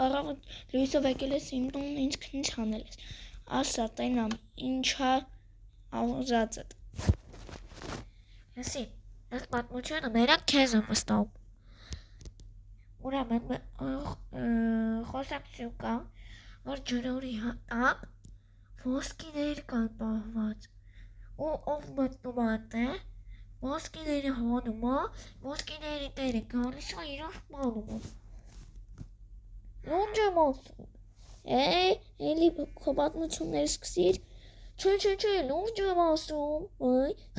առավոտ լույսով եկել ես իմ տուն, ինձ քնից հանել ես, ասա տենամ, ինչա ուզածդ։ Լսի, այս պատմությունը մենակ քեզ եմ վստահում։ Ուրեմն խոսակցություն կա, որ ջրորի տակ ոսկիներ կան պահված, ու ով մտնում է, ոսկիները հանում է, ոսկիների տերը գալիս է իրավ մանում է։ Լունջ եմ ասում։ Էլի քո պատմությունները սկսիր։ Չէ, լունջ եմ ասում,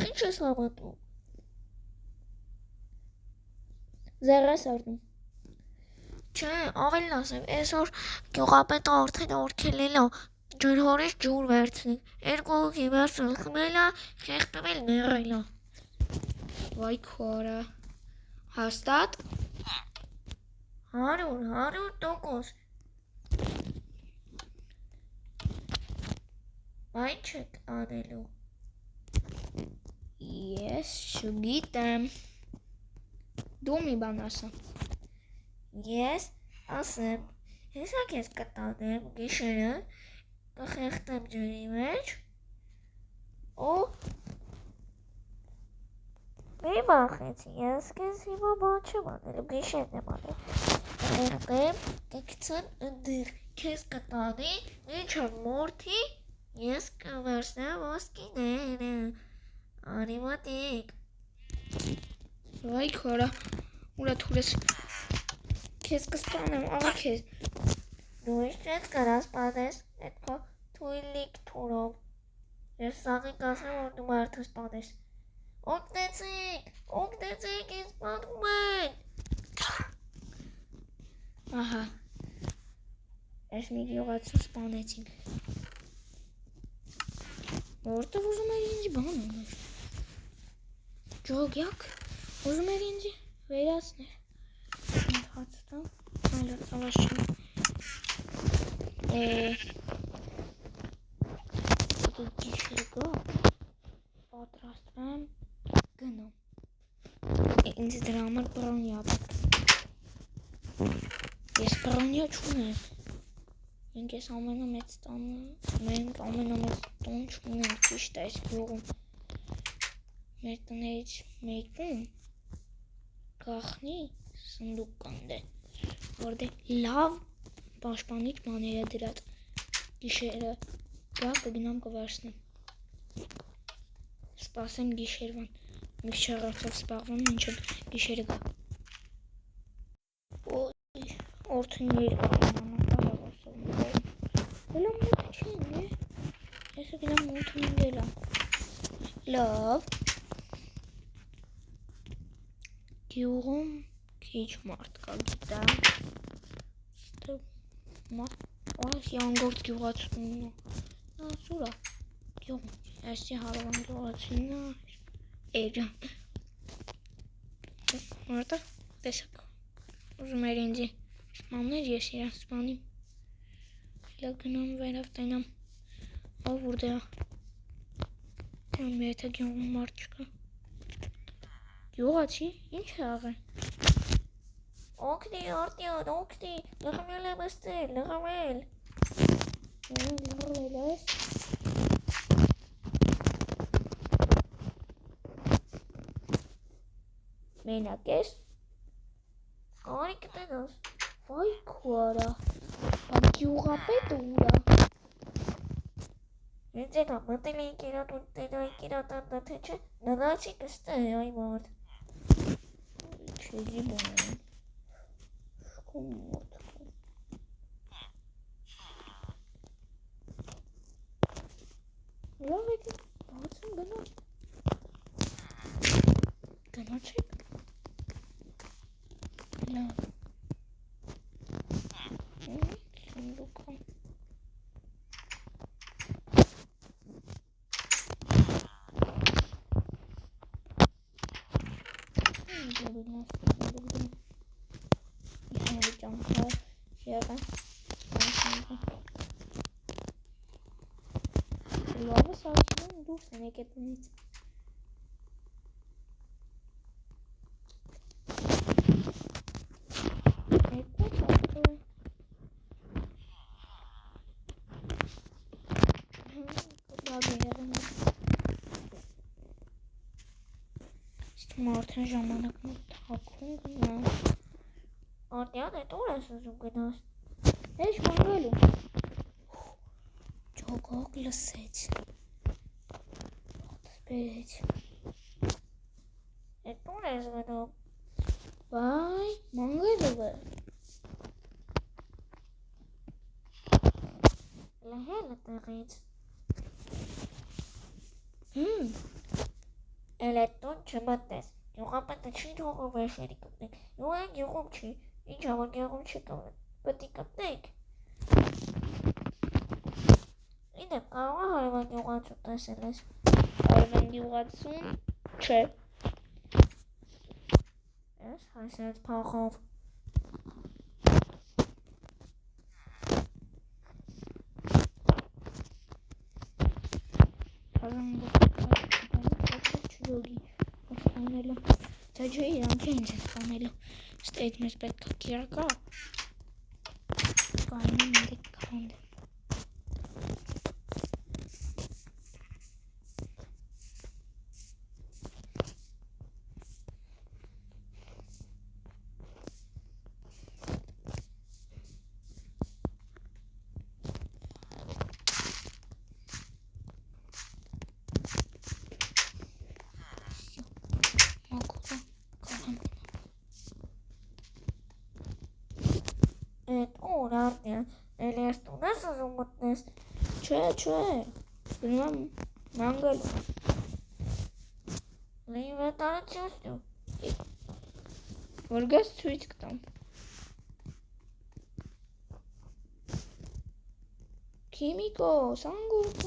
ինչ ես համատում։ Զեղես արնում։ Չէ, ավելին ասեմ, այսօր գյուղապետը արդեն որդելել է ջրհորից ջուր վերցնել, երկու հոգի վերցնել, խմել է, խեղդվել, մեռել է։ Վայ քորա։ Հաստատ։ 100%։ Բա ինչ եք անելու։ Ես չգիտեմ։ Դու մի բան ասա։ Ես ասեմ, հեսա քեզ կտանեմ գիշերը, կխեղդեմ ջրի մեջ, ու մի վախեցի, ես քեզ հիմա բան չեմ անելու, գիշերն եմ անել, կխեղդեմ, կգցեմ ընդիր, քեզ կտանի, մինչև մորթի, ես կվերցնեմ ոսկիները, արիմատիկ։ Վայ քորա, ուրա թուրես։ Քեզ կսպանեմ, աղա քեզ։ Դու ինչ ես կարաս սպանես, այդ քո թույլիկ թուրով։ Ես սաղիկ ասեմ, որ դու մարդը սպանես։ Օգնեցիք, ինձ սպանում են։ Ահա, ես մի գյուղացու սպանեցինք։ Որտև ուզում էր ինձ բան անել։ Ջոգյակ, ուզում էր ինձ վերացնել։ Ընդհատստան, այլը ծավաս չեմ։ Գիշեր գա, պատրաստվեմ, գնամ։ Ինձ դրա համար պրանյա պետք։ Ես պրանյա չունեմ։ Մենք ամենամեծ տուն չունենք, ճիշտ է այս գյուղում։ Մեր տներից մեկում գախնի սնդուկ կան, որտեղ լավ պաշտպանիչ բաներ է դրած։ Գիշերը գա կգնամ կվերցնեմ։ Սպասեմ գիշերվան։ Մի քիչ առածով սպաղվում մինչև գիշերը գա։ Օրթին երկու ժամանակա հավասում։ Հելա մոտ չեն, ես գնամ մոթին գելա։ Լավ։ Գյուղում քիչ մարդ կա գիտեմ։ Այս յանգորդ գյուղացուն նա սուրա գյուղ այսի հարավան գյուղացին էջան մարդը տեսակ ուզում էր ինձ սպանել ես իրան սպանիմ հելա գնամ վերավ տենամ ով ուրդե մի եթե գյուղում մարդ չկա գյուղացի ինչ է աղեն Օգնի, արդյոն, օգնի, լղմել եմ ստել, լղմել։ Լղմել ես։ Մենակ ես։ Կարի կտենաս։ Վայ քորա, գյուղապետը ուրա։ Ինձ ենա մտել ենք իրատուն տենայք իրատանտա թե չէ, ննացի կստե այ մարդ։ Չեզի բան մորդ լավ եք բացում գնամ գնացեք լավ սնդուկա Լավը սարքին դուրս են եկել տնից Երկու սարքը Մարդն ժամանակն է թաքուն գնա։ Արտյան է տուր ես ուզում գնաս։ Էջ մանգալու։ Ճոգող լսեց։ Բերեց։ Է տուր ես գնում։ Վայ, մանգալու է։ Լհել է տեղից։ Էլ է տուն չմտնես։ Յուղապետը չի թողում վերջերի կպնեք։ Յուղան յուղում չի, ինչ համար յուղում չի կպնեք, պտի կպնեք։ Իդեմ կարող է հարևան յուղացուն տեսել ես։ Հարևան յուղացուն, չէ։ Ես հասած փախով։ Ջաջը իրանք են սպանելու, ստեյտ մեզ պետք է կիրակա, կայնում ինգետ կհանդ։ Ուր արտյան, էլ ես տուն ես ուզում մտնես։ Չէ, գնում եմ մանգալու։ Ինվենտարացիոս դու։ Որ գաս ցույց կտամ։ Քիմիկոս, անգործ,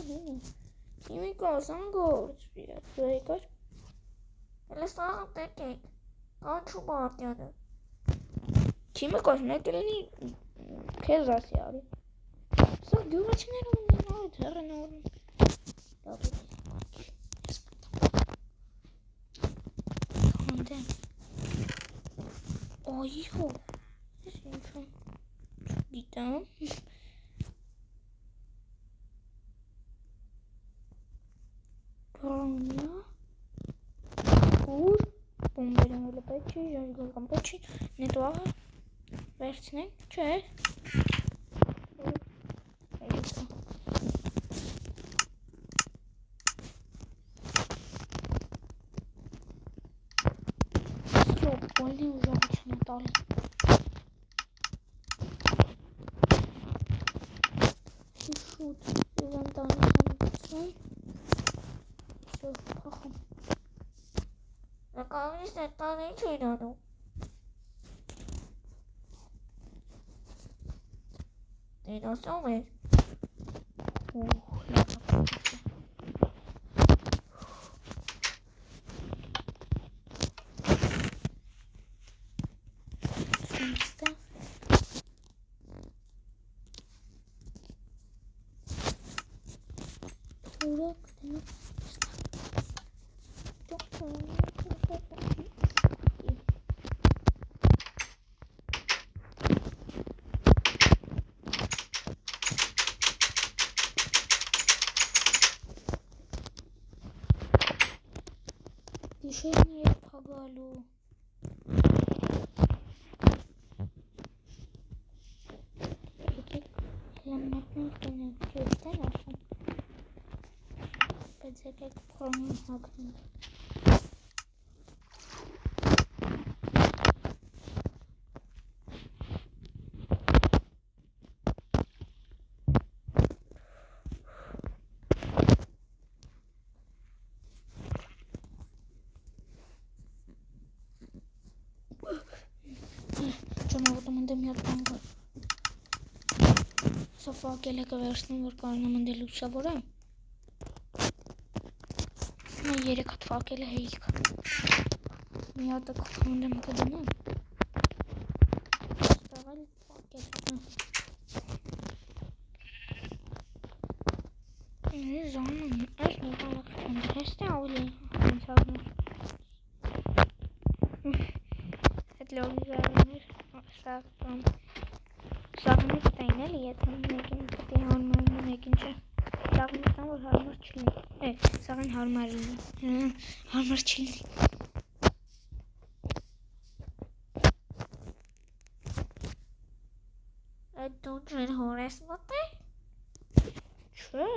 բերեկար։ Էլ ես աղը տեկեք, կանչում արտյանը։ Քիմիկոս, մեկ էլինի քեզ ասի արի։ Սա գյուղացիները ունեն այդ հեռեն օրում։ Հանդեմ։ Այո, ես ինչում չգիտեմ։ Գարամինա, ուր, բոմբերը հելը պետք չի, ժարգոլ կամ պետք չի, նետո աղը, վերցնենք, չէ։ Բոլի ուժողություն է տալի։ Շուտ, իվանտանից ամիցում։ Շով պախում։ Նկավիս է տան ինչ են անում։ Դինոսում էր։ Գիշերն երբ հագալու։ Եկեք լամնապնենք տնենք ճոյց տեն ասում։ Բայց եկեք խորմին հագնենք։ Ճանավոտում ընդեմ յատ բան գար։ Սա վակել է կվերցնում, որ կարնամ ընդել ուսավորեմ։ Նա երեք հատ վակել է հեիք։ Մի հատը կխանդեմ կդնեմ։ Ստաղել վակել է։ Զանում, այս մի բանակ խնդր, հեստե ավելի հնցավներ։ Այդ լողի զարուներ, սաղմիկ տային էլի, եթե մեկին պտի հարմարին մեկին չէ։ Սաղմիկ տան, որ հարմար չլի։ Սաղին հարմար լինի, հարմար չլի։ Այդ դու ջեր հոր ես մտել։ Չէ։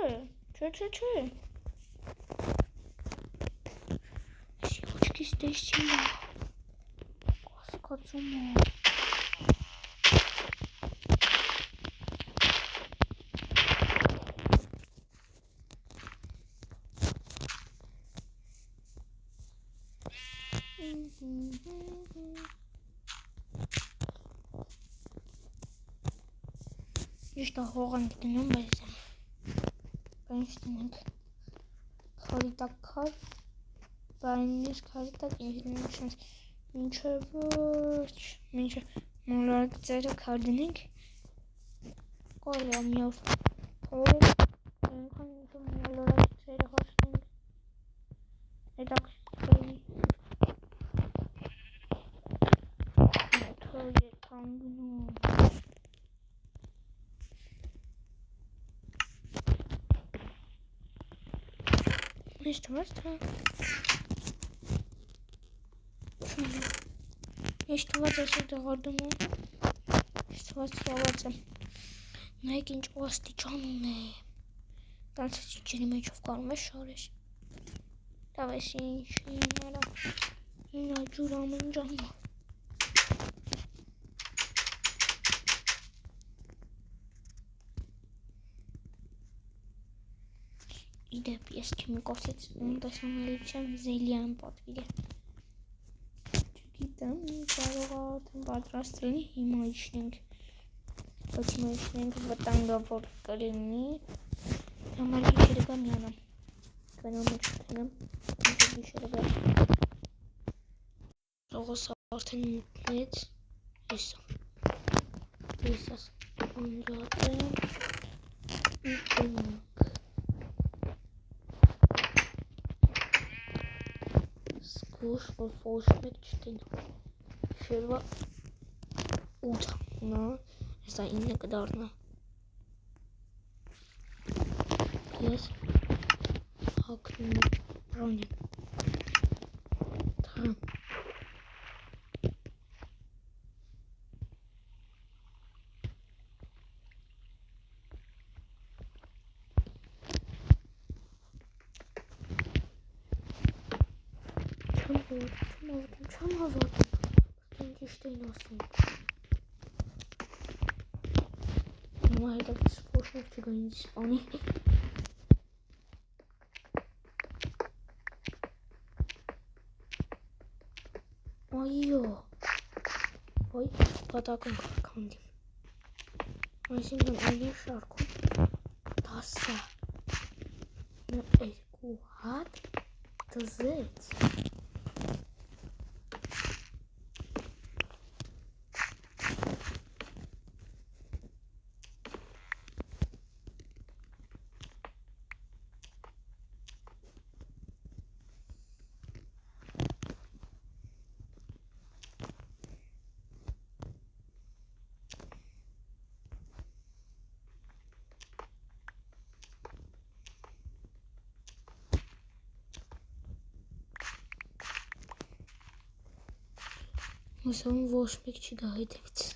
Εσύ ոչքից տեսի նա։ Կասկածում է։ Ճիշտ է հողանք դնում, բայց դնենք քարի տակ քար, բայնից քարի տակ ինչ դնենք շանս մինչև մոլորակ ծերը քար դնենք կարելի է մի օր փորել այնքան մինչև մոլորակ ծերը հասնենք հետաքրքրի մոթոր ետ հանգնում Ինչ թվաց թե Ինչ թվաց այսօր դեղարդում է Ինչ թվաց թվաց է Նայեք ինչ աստիճան ունե Տանցեցի ջրի մեջով կարում է շարես Լավ ես ինչ նրա Ինա ջուր ամեն ջանա Իդեպ ես քիմիկոսից տեսանելիության զելի եմ պատվիրել Չգիտեմ կարող է պատրաստել հիմա իջնենք բայց հիմա իջնենք վտանգավոր կլինի համար գիշերը գա միանամ գնամ մեջ կնեմ մինչև գիշերը գա Լողոսը արդեն մտնեց Եսաս անջատեմ ու գնանք Գուշ, որ ոչ մեկ չտենա Շերվա 8 նա, հեսա 9 կդարնա Ես հակնում եմ Թարամ Չեմ հավատում ճիշտ էին ասում Հիմա հետաքրքիր ոչ մեկ չգա ինձ սպանի Այո Ոյ պատակում քանդիմ Այսինքն այլի շարքում 10 Նա 2 հատ դզեց Հուսամ ոչ մեկ չգա հետևից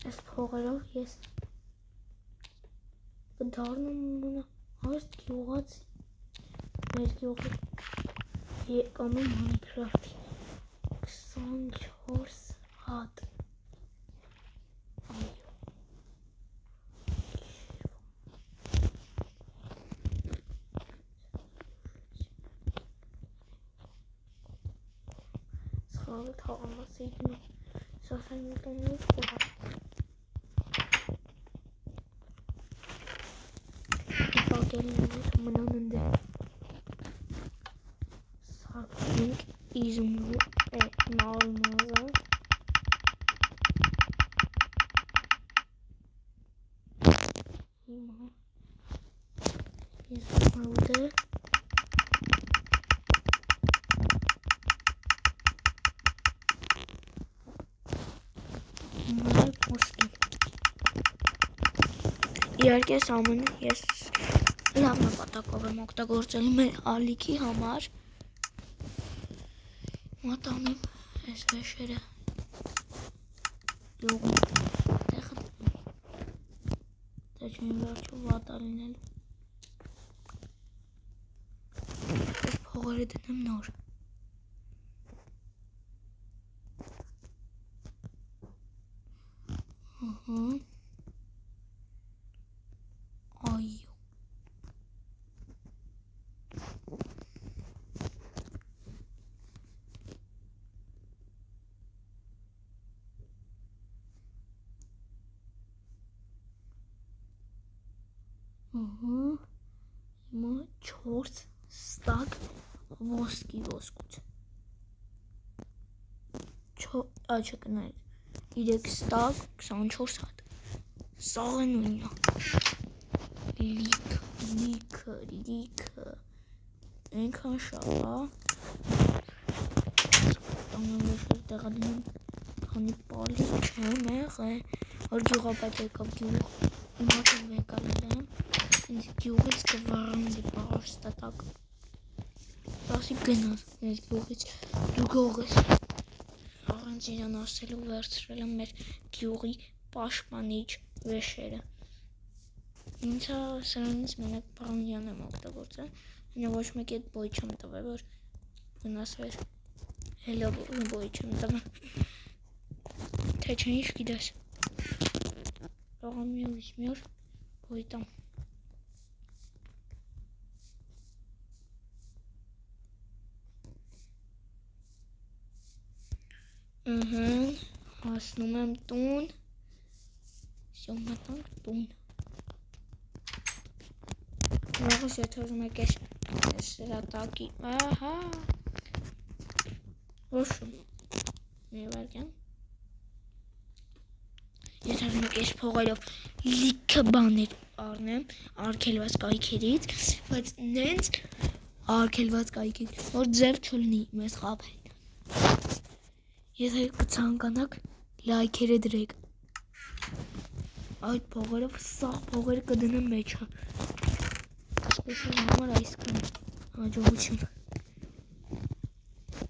Այս փողերով ես կդառնում ունենա հարց գյուղած մեր գյուղի եկամի Minecraft-ի 24 հատ սխալը թաղամասի սասան միտոնով կողա Պակելինով մնան ընդե սարքինք իզումու է նալմազա հիմա ես մավդը մար պոսկի իհարկե ամենը ես լավ նպատակով եմ օգտագործել մեր ալիքի համար մատանեմ այս վեշերը յուղում տեղ դա չեն վերջու վատա լինելու այս փողերը դնեմ նոր այո հիմա 4 ստակ ոսկուց չկնայր 3 ստակ 24 հատ սաղ է նույնը լիքը այնքան շաղա տանավեշեր տեղադրում քանի պալի չեմ եղել որ գյուղապետ եկավ գյուղ հիմա չեմ եկալ եմ ինձ գյուղից կվառանձի պարստատակ ասի գնաս մեր գյուղից դու գող ես առանց իրան ասելու վերցրել եմ մեր գյուղի պաշտպանիչ վեշերը ինձ սրանից մենակ պարոնյան եմ օգտագործել հենա ոչ մեկ էդ բոյ չեմ տվել որ վնասվեր հելա բոյ չեմ տվել թե չէ ինչ գիտես Ողամ մի օր բոյ տամ հասնում եմ տուն մտանք տուն Ողս եթե ուզում եք ես սրատակի ահա ոշում մի վարկյան Եթե ուզում եք ես փողերով լիքը բաներ առնեմ արգելված կայքերից բայց նենց արգելված կայքեր որ ձև չլնի մեզ խաբեն Եթե կցանկանաք լայքերը դրեք այդ փողերով սաղ փողերը կդնեմ մեջը Այսպես համար այսքան հաջողություն